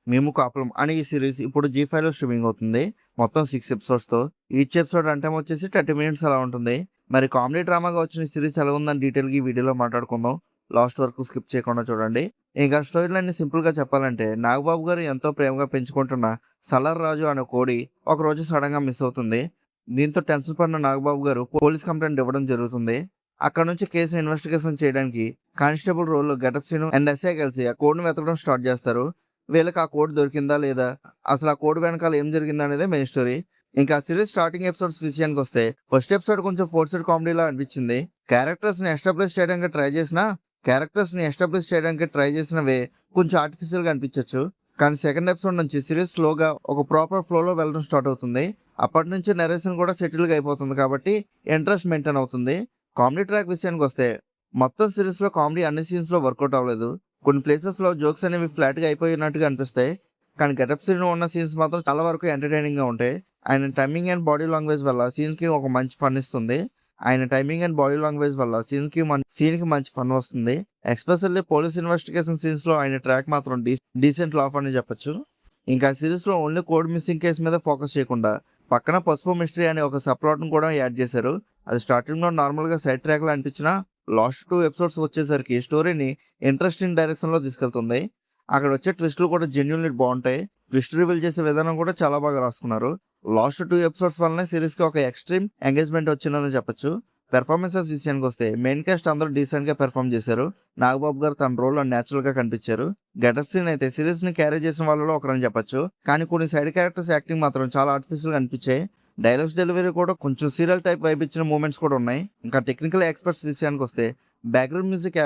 మేము కాపురం అనే ఈ సిరీస్ ఇప్పుడు జీ5లో స్ట్రీమింగ్ అవుతుంది. మొత్తం 6 ఎపిసోడ్స్‌తో. ఈచ్ ఎపిసోడ్ రన్ టైమ్ వచ్చేసి 30 మినిట్స్ అలా ఉంటుంది. మరి కామెడీ డ్రామాగా వచ్చిన ఈ సిరీస్ ఎలా ఉందని డీటెయిల్‌గా ఈ వీడియోలో మాట్లాడుకుందాం. లాస్ట్ వరకు స్కిప్ చేయకుండా చూడండి. ఇంకా స్టోరీ లైన్‌ని సింపుల్‌గా చెప్పాలంటే నాగబాబు గారు ఎంతో ప్రేమగా పెంచుకుంటున్న సలార్ రాజు అనే కోడి ఒకరోజు సడన్‌గా మిస్ అవుతుంది. దీంతో టెన్షన్ పడిన నాగబాబు గారు పోలీస్ కంప్లైంట్ ఇవ్వడం జరుగుతుంది. అక్కడ నుంచి కేసుని ఇన్వెస్టిగేషన్ చేయడానికి కానిస్టేబుల్ రోల్‌లో గెటప్ సీను అండ్ ఎస్ఐ కలిసి ఆ కోడ్‌ని వెతకడం స్టార్ట్ చేస్తారు. వీళ్ళకి ఆ కోడ్ దొరికిందా లేదా, అసలు ఆ కోడ్ వెనకాల ఏం జరిగిందనేదే మెయిన్ స్టోరీ. ఇంకా సిరీస్ స్టార్టింగ్ ఎపిసోడ్స్ విషయానికి వస్తే ఫస్ట్ ఎపిసోడ్ కొంచెం ఫోర్స్డ్ కామెడీలా అనిపించింది. క్యారెక్టర్స్ని ఎస్టాబ్లిష్ చేయడానికి ట్రై చేసినవే కొంచెం ఆర్టిఫిషియల్గా అనిపించవచ్చు. కానీ సెకండ్ ఎపిసోడ్ నుంచి సిరీస్ స్లోగా ఒక ప్రాపర్ ఫ్లోలో వెళ్ళడం స్టార్ట్ అవుతుంది. అప్పటి నుంచి నరేషన్ కూడా సెటిల్గా అయిపోతుంది కాబట్టి ఇంట్రెస్ట్ మెయింటైన్ అవుతుంది. కామెడీ ట్రాక్ విషయానికి వస్తే మొత్తం సిరీస్లో కామెడీ అన్ని సీన్స్లో వర్కౌట్ అవ్వలేదు. కొన్ని ప్లేసెస్లో జోక్స్ అనేవి ఫ్లాట్గా అయిపోయినట్టుగా అనిపిస్తాయి. కానీ గెటప్ సీన్ ఉన్న సీన్స్ మాత్రం చాలా వరకు ఎంటర్టైనింగ్గా ఉంటాయి. ఆయన టైమింగ్ అండ్ బాడీ లాంగ్వేజ్ వల్ల సీన్కి ఒక మంచి ఫన్ ఇస్తుంది. సీన్కి మంచి ఫన్ వస్తుంది. ఎస్పెషల్లీ పోలీస్ ఇన్వెస్టిగేషన్ సీన్స్లో ఆయన ట్రాక్ మాత్రం డీసెంట్ లాఫ్ అని చెప్పొచ్చు. ఇంకా సిరీస్లో ఓన్లీ కోడ్ మిస్సింగ్ కేసు మీద ఫోకస్ చేయకుండా పక్కన పసుపు మిస్టరీ అనే ఒక సబ్ ప్లాట్ను కూడా యాడ్ చేశారు. అది స్టార్టింగ్లో నార్మల్గా సైడ్ ట్రాక్లా అనిపించినా లాస్ట్ 2 ఎపిసోడ్స్ వచ్చేసరికి స్టోరీని ఇంట్రెస్టింగ్ డైరెక్షన్లో తీసుకెళ్తుంది. అక్కడ వచ్చే ట్విస్టులు కూడా జెన్యున్లీ బాగుంటాయి. ట్విస్ట్ రివీల్ చేసే విధానం కూడా చాలా బాగా రాసుకున్నారు. లాస్ట్ 2 ఎపిసోడ్స్ వల్లనే సిరీస్కి ఒక ఎక్స్ట్రీమ్ ఎంగేజ్మెంట్ వచ్చిందని చెప్పొచ్చు. పెర్ఫార్మెన్సెస్ విషయానికి వస్తే మెయిన్ కాస్ట్ అందరూ డీసెంట్గా పెర్ఫామ్ చేశారు. నాగబాబు గారు తన రోల్లో న్యాచురల్గా కనిపించారు. గెటప్ సీన్ అయితే సిరీస్ని క్యారీ చేసిన వాళ్ళలో ఒకరని చెప్పొచ్చు. కానీ కొన్ని సైడ్ క్యారెక్టర్స్ యాక్టింగ్ మాత్రం చాలా ఆర్టిఫిషియల్గా అనిపించాయి. డైలాగ్స్ డెలివరీ కూడా కొంచెం సీరియల్ టైప్ వైపు ఇచ్చిన మూమెంట్స్ కూడా ఉన్నాయి. ఇంకా టెక్నికల్ ఎక్స్పర్ట్స్ విషయానికి వస్తే బ్యాక్గ్రౌండ్ మ్యూజిక్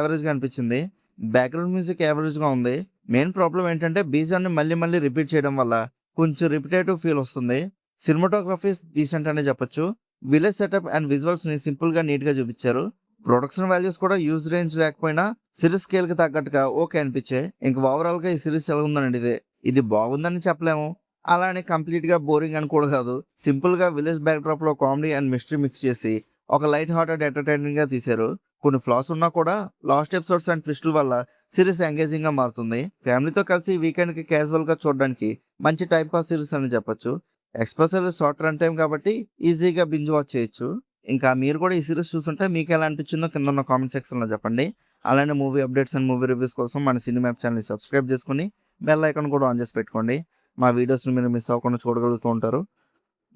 యావరేజ్గా ఉంది. మెయిన్ ప్రాబ్లం ఏంటంటే బీజాన్ని మళ్ళీ మళ్ళీ రిపీట్ చేయడం వల్ల కొంచెం రిపిటేటివ్ ఫీల్ వస్తుంది. సినిమాటోగ్రఫీ డీసెంట్ అనే చెప్పొచ్చు. విలేజ్ సెటప్ అండ్ విజువల్స్ని సింపుల్గా నీట్గా చూపించారు. ప్రొడక్షన్ వాల్యూస్ కూడా యూజ్ రేంజ్ లేకపోయినా సిరీస్ స్కేల్కి తగ్గట్టుగా ఓకే అనిపించాయి. ఇంకా ఓవరాల్గా ఈ సిరీస్ ఎలా ఉందండి, ఇది బాగుందని చెప్పలేము, అలానే కంప్లీట్గా బోరింగ్ అని కూడా కాదు. సింపుల్గా విలేజ్ బ్యాక్డ్రాప్లో కామెడీ అండ్ మిస్టరీ మిక్స్ చేసి ఒక లైట్ హార్టెడ్ ఎంటర్టైనింగ్గా తీశారు. కొన్ని ఫ్లాస్ ఉన్నా కూడా లాస్ట్ ఎపిసోడ్స్ అండ్ ట్విస్టుల వల్ల సిరీస్ ఎంగేజింగ్గా మారుతుంది. ఫ్యామిలీతో కలిసి వీకెండ్కి క్యాజువల్గా చూడడానికి మంచి టైంపాస్ సిరీస్ అని చెప్పొచ్చు. ఎక్స్పెషల్లీ షార్ట్ రన్ టైం కాబట్టి ఈజీగా బింజ్ వాచ్ చేయొచ్చు. ఇంకా మీరు కూడా ఈ సిరీస్ చూస్తుంటే మీకు ఎలా అనిపించిందో కింద ఉన్న కామెంట్ సెక్షన్లో చెప్పండి. అలానే movie updates and movie reviews కోసం మన సినిమా ఛానల్ని సబ్స్క్రైబ్ చేసుకుని బెల్ ఐకాన్ కూడా ఆన్ చేసి పెట్టుకోండి. మా వీడియోస్ని మీరు మిస్ అవ్వకుండా చూడగలుగుతూ ఉంటారు.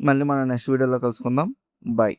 మళ్ళీ మన నెక్స్ట్ వీడియోలో కలుసుకుందాం. బాయ్.